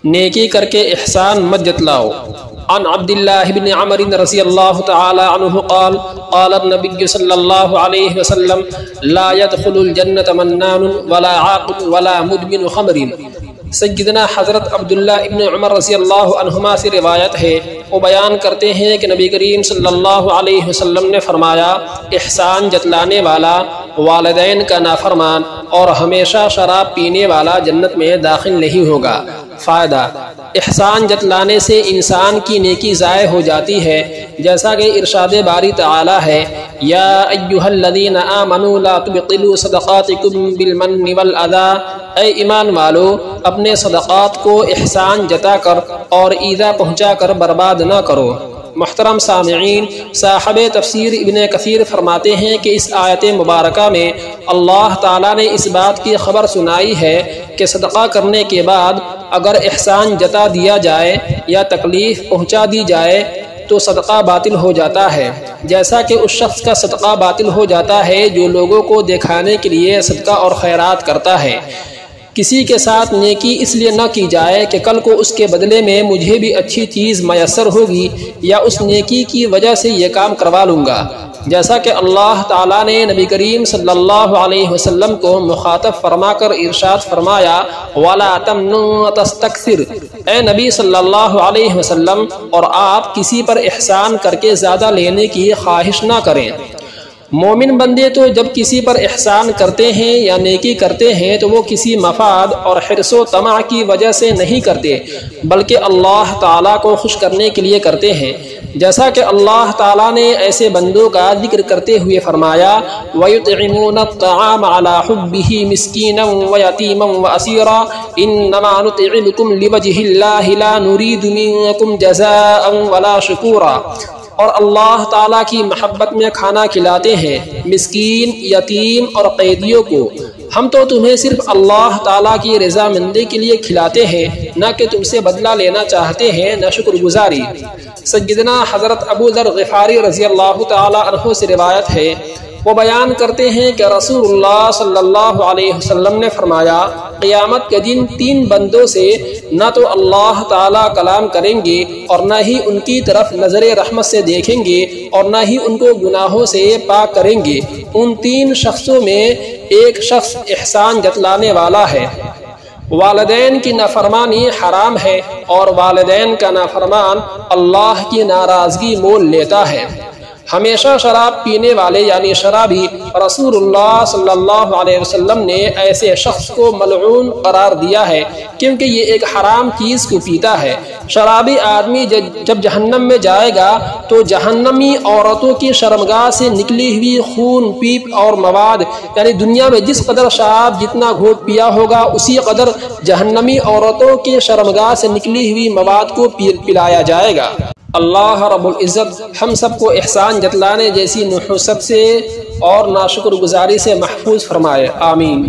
نیکی کر کے احسان مت جتلاؤ۔ عن عبد الله بن عمر رضی اللہ تعالی عنہ قال قال النبی صلی اللہ علیہ وسلم لا يدخل الجنة منان ولا عاق ولا مدمن خمر۔ سیدنا حضرت عبداللہ ابن عمر رضی اللہ عنہما سے روایت ہے، وہ بیان کرتے ہیں کہ نبی کریم صلی اللہ علیہ وسلم نے فرمایا، احسان جتلانے والا، والدین کا نافرمان اور ہمیشہ شراب پینے والا جنت میں داخل نہیں ہوگا۔ فائدہ: احسان جتلانے سے انسان کی نیکی ضائع ہو جاتی ہے، جیسا کہ ارشاد باری تعالی ہے، یا ایھا الذین آمنوا لا تبطلوا صدقاتکم بالمن والاذی، اے ایمان والو اپنے صدقات کو احسان جتا کر اور ایذا پہنچا کر برباد نہ کرو۔ محترم سامعین، صاحب تفسیر ابن کثیر فرماتے ہیں کہ اس آیت مبارکہ میں اللہ تعالیٰ نے اس بات کی خبر سنائی ہے کہ صدقہ کرنے کے بعد اگر احسان جتا دیا جائے یا تکلیف پہنچا دی جائے تو صدقہ باطل ہو جاتا ہے، جیسا کہ اس شخص کا صدقہ باطل ہو جاتا ہے جو لوگوں کو دکھانے کے لیے صدقہ اور خیرات کرتا ہے۔ کسی کے ساتھ نیکی اس لیے نہ کی جائے کہ کل کو اس کے بدلے میں مجھے بھی اچھی چیز میسر ہوگی یا اس نیکی کی وجہ سے یہ کام کروا لوں گا، جیسا کہ اللہ تعالیٰ نے نبی کریم صلی اللہ علیہ وسلم کو مخاطب فرما کر ارشاد فرمایا، وَلَا تَمْنُن تَسْتَكْثِرْ، اے نبی صلی اللہ علیہ وسلم، اور آپ کسی پر احسان کر کے زیادہ لینے کی خواہش نہ کریں۔ مومن بندے تو جب کسی پر احسان کرتے ہیں یا نیکی کرتے ہیں تو وہ کسی مفاد اور حرص و طمع کی وجہ سے نہیں کرتے، بلکہ اللہ تعالیٰ کو خوش کرنے کے لیے کرتے ہیں، جیسا کہ اللہ تعالیٰ نے ایسے بندوں کا ذکر کرتے ہوئے فرمایا، وَيُطْعِمُونَ الطَّعَامَ عَلَى حُبِّهِ مِسْكِينًا وَيَتِيمًا وَأَسِيرًا إِنَّمَا نُطْعِمُكُمْ لِوَجْهِ اللَّهِ لَا نُرِيدُ مِنكُمْ جَزَاءً وَلَا شُكُورًا، اور اللہ تعالیٰ کی محبت میں کھانا کھلاتے ہیں مسکین، یتیم اور قیدیوں کو۔ ہم تو تمہیں صرف اللہ تعالیٰ کی رضامندی کے لیے کھلاتے ہیں، نہ کہ تم سے بدلہ لینا چاہتے ہیں، نہ شکر گزاری۔ سیدنا حضرت ابو ذر غفاری رضی اللہ تعالیٰ عنہ سے روایت ہے، وہ بیان کرتے ہیں کہ رسول اللہ صلی اللہ علیہ وسلم نے فرمایا، قیامت کے دن 3 بندوں سے نہ تو اللہ تعالیٰ کلام کریں گے اور نہ ہی ان کی طرف نظر رحمت سے دیکھیں گے اور نہ ہی ان کو گناہوں سے پاک کریں گے۔ ان 3 شخصوں میں ایک شخص احسان جتلانے والا ہے۔ والدین کی نافرمانی حرام ہے اور والدین کا نافرمان اللہ کی ناراضگی مول لیتا ہے۔ ہمیشہ شراب پینے والے یعنی شرابی، رسول اللہ صلی اللہ علیہ وسلم نے ایسے شخص کو ملعون قرار دیا ہے، کیونکہ یہ ایک حرام چیز کو پیتا ہے۔ شرابی آدمی جب جہنم میں جائے گا تو جہنمی عورتوں کی شرمگاہ سے نکلی ہوئی خون، پیپ اور مواد، یعنی دنیا میں جس قدر شراب جتنا گھونٹ پیا ہوگا اسی قدر جہنمی عورتوں کی شرمگاہ سے نکلی ہوئی مواد کو پلایا جائے گا۔ اللہ رب العزت ہم سب کو احسان جتلانے جیسی نحوست سے اور ناشکر گزاری سے محفوظ فرمائے، آمین۔